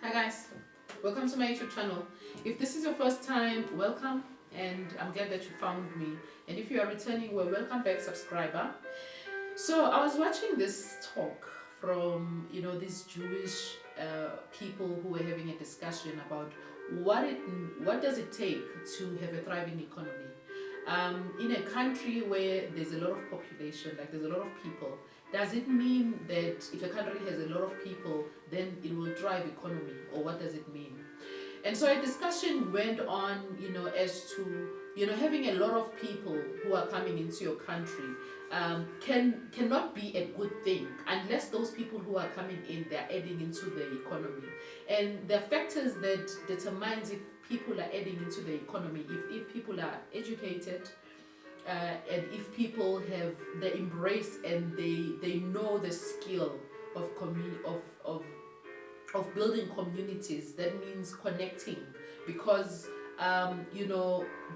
Hi guys, welcome to my YouTube channel. If this is your first time, welcome, and I'm glad that you found me. And if you are returning, well, welcome back, subscriber. So I was watching this talk from these Jewish people who were having a discussion about what does it take to have a thriving economy. In a country where there's a lot of population, like there's a lot of people, does it mean that if a country has a lot of people, then it will drive economy, or what does it mean? And so a discussion went on, as to having a lot of people who are coming into your country cannot be a good thing unless those people who are coming in, they're adding into the economy. And the factors that determines if people are adding into the economy, if people are educated, and if people have the embrace and they know the skill of of building communities. That means connecting, because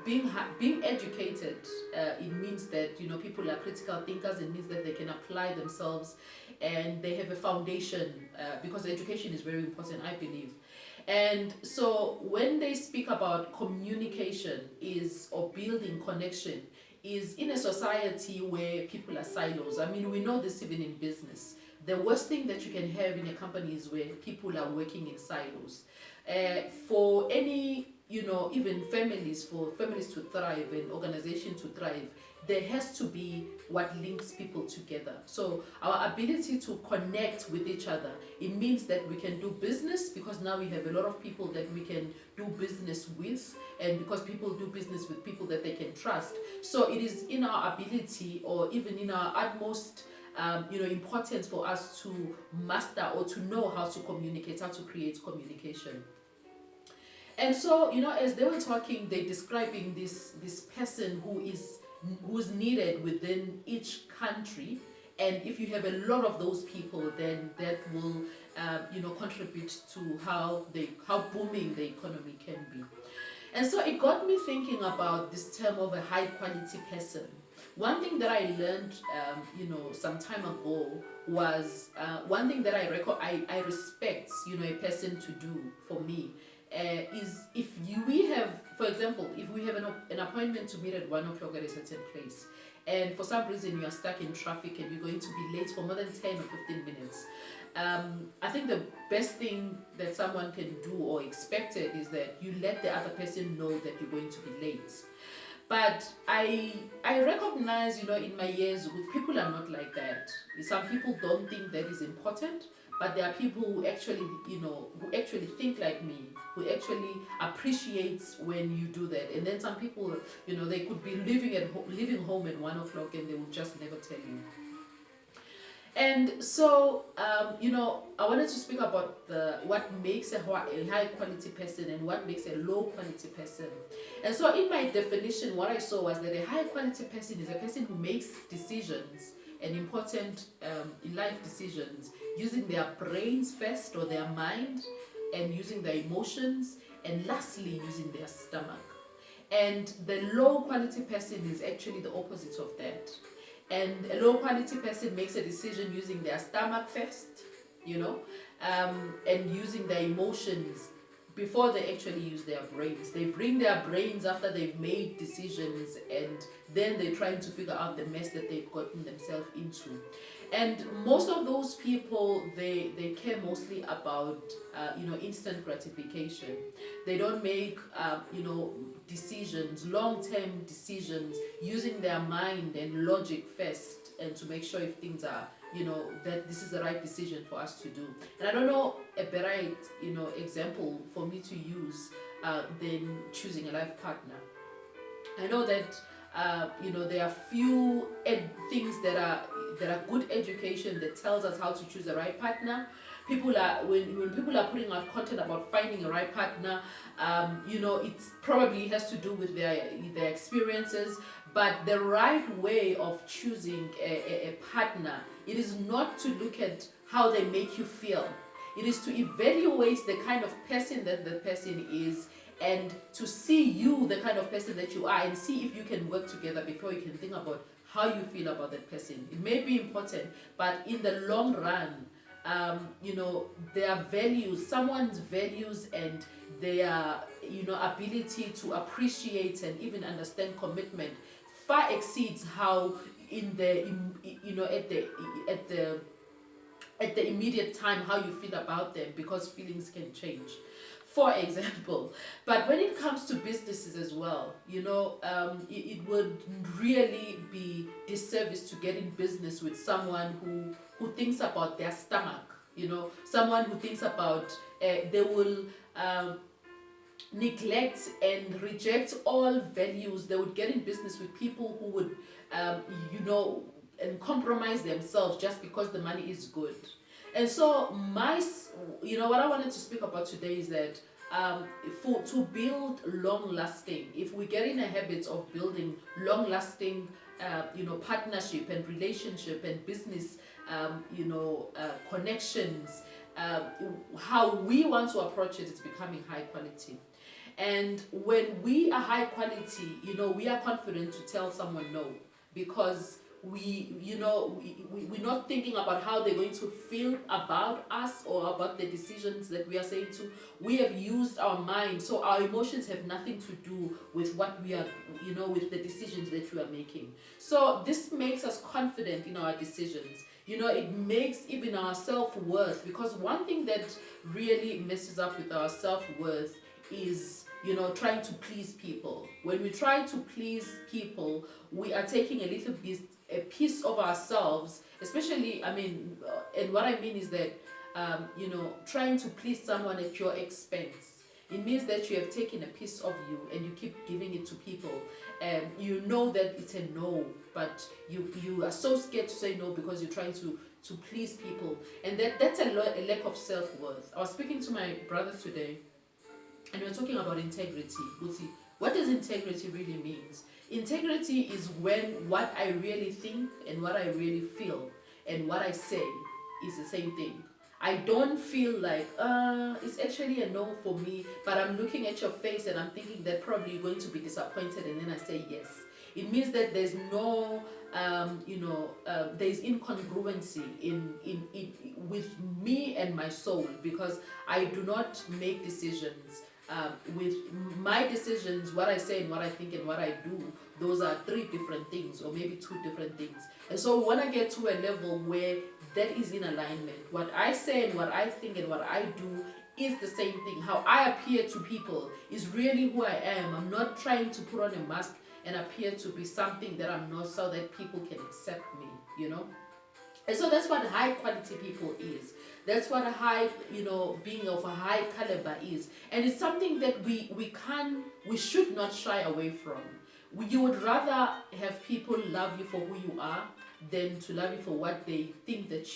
being educated, it means that people are critical thinkers. It means that they can apply themselves and they have a foundation, because education is very important, I believe. And so when they speak about communication is or building connection is in a society where people are silos. I mean, we know this even in business. The worst thing that you can have in a company is where people are working in silos. For any, even families, for families to thrive and organizations to thrive, there has to be what links people together. So our ability to connect with each other, it means that we can do business, because now we have a lot of people that we can do business with, and because people do business with people that they can trust. So it is in our ability, or even in our utmost importance, for us to master or to know how to communicate, how to create communication. And so, as they were talking, they're describing this person who's needed within each country. And if you have a lot of those people, then that will contribute to how booming the economy can be. And so it got me thinking about this term of a high quality person. One thing that I learned, some time ago, was one thing that I respect, a person to do for me, is if we have, for example, if we have an appointment to meet at 1 o'clock at a certain place, and for some reason you are stuck in traffic and you're going to be late for more than 10 or 15 minutes, I think the best thing that someone can do, or expected, is that you let the other person know that you're going to be late. But I recognize, in my years, people are not like that. Some people don't think that is important, but there are people who actually think like me, who actually appreciates when you do that. And then some people, they could be leaving home at 1 o'clock and they will just never tell you. And so, I wanted to speak about what makes a high quality person and what makes a low quality person. And so, in my definition, what I saw was that a high quality person is a person who makes decisions, and important life decisions, using their brains first, or their mind, and using their emotions, and lastly, using their stomach. And the low quality person is actually the opposite of that. And a low quality person makes a decision using their stomach first, and using their emotions before they actually use their brains. They bring their brains after they've made decisions, and then they're trying to figure out the mess that they've gotten themselves into. And most of those people, they care mostly about instant gratification. They don't make decisions, long-term decisions, using their mind and logic first, and to make sure if things are that this is the right decision for us to do. And I don't know a better example for me to use than choosing a life partner. I know that there are few things that are good education that tells us how to choose the right partner. People are when people are putting out content about finding a right partner, it probably has to do with their experiences. But the right way of choosing a partner, it is not to look at how they make you feel. It is to evaluate the kind of person that the person is, and to see you, the kind of person that you are, and see if you can work together before you can think about how you feel about that person. It may be important, but in the long run, their values, someone's values and their, ability to appreciate and even understand commitment far exceeds how in the, at the immediate time how you feel about them, because feelings can change, for example. But when it comes to businesses as well, it would really be disservice to get in business with someone who thinks about their stomach, someone who thinks about, they will neglect and reject all values. They would get in business with people who would, and compromise themselves just because the money is good. And so what I wanted to speak about today is that, to build long lasting, if we get in a habit of building long lasting, partnership and relationship and business, connections, how we want to approach it is becoming high quality. And when we are high quality, we are confident to tell someone no, because we're not thinking about how they're going to feel about us or about the decisions that we are saying to. We have used our mind, so our emotions have nothing to do with what we are, with the decisions that we are making. So this makes us confident in our decisions. It makes even our self-worth, because one thing that really messes up with our self-worth is, trying to please people. When we try to please people, we are taking a piece of ourselves, especially, and what I mean is that, trying to please someone at your expense. It means that you have taken a piece of you and you keep giving it to people, and you know that it's a no, but you are so scared to say no because you're trying to please people, and that's a lack of self-worth. I was speaking to my brother today, and we're talking about integrity. What does integrity really means? Integrity is when what I really think and what I really feel and what I say is the same thing. I don't feel like, it's actually a no for me, but I'm looking at your face and I'm thinking that probably you're going to be disappointed, and then I say yes. It means that there's no, there's incongruency in with me and my soul, because I do not make decisions. With my decisions, what I say and what I think and what I do, those are three different things, or maybe two different things. And so when I get to a level where that is in alignment, what I say and what I think and what I do is the same thing. How I appear to people is really who I am. I'm not trying to put on a mask and appear to be something that I'm not, so that people can accept me, And so that's what high quality people is. That's what a high, being of a high caliber is. And it's something that we should not shy away from. You would rather have people love you for who you are than to love you for what they think that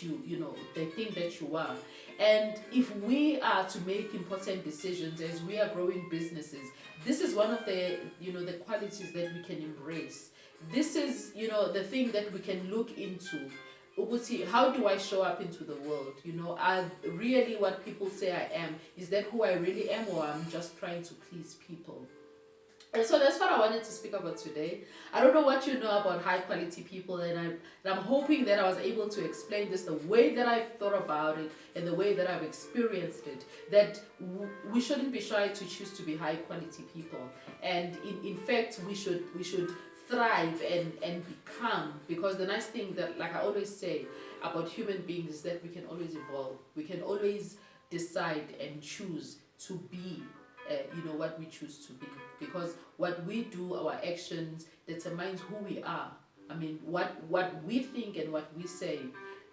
they think that you are. And if we are to make important decisions as we are growing businesses, this is one of the, the qualities that we can embrace. This is, the thing that we can look into. How do I show up into the world? Are really what people say I am, is that who I really am, or I'm just trying to please people? And so that's what I wanted to speak about today. I don't know what you know about high quality people, and I'm hoping that I was able to explain this the way that I've thought about it and the way that I've experienced it, that we shouldn't be shy to choose to be high quality people. And in fact, we should thrive and become, because the nice thing that, like I always say about human beings, is that we can always evolve. We can always decide and choose to be what we choose to be, because what we do, our actions, determines who we are. What we think and what we say,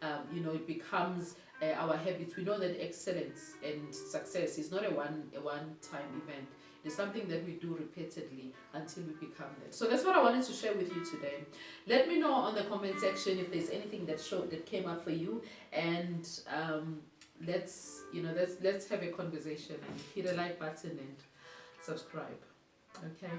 it becomes our habits. We know that excellence and success is not a one-time event. It's something that we do repeatedly until we become that. So that's what I wanted to share with you today. Let me know on the comment section if there's anything that came up for you, and let's have a conversation, and hit a like button and subscribe. Okay.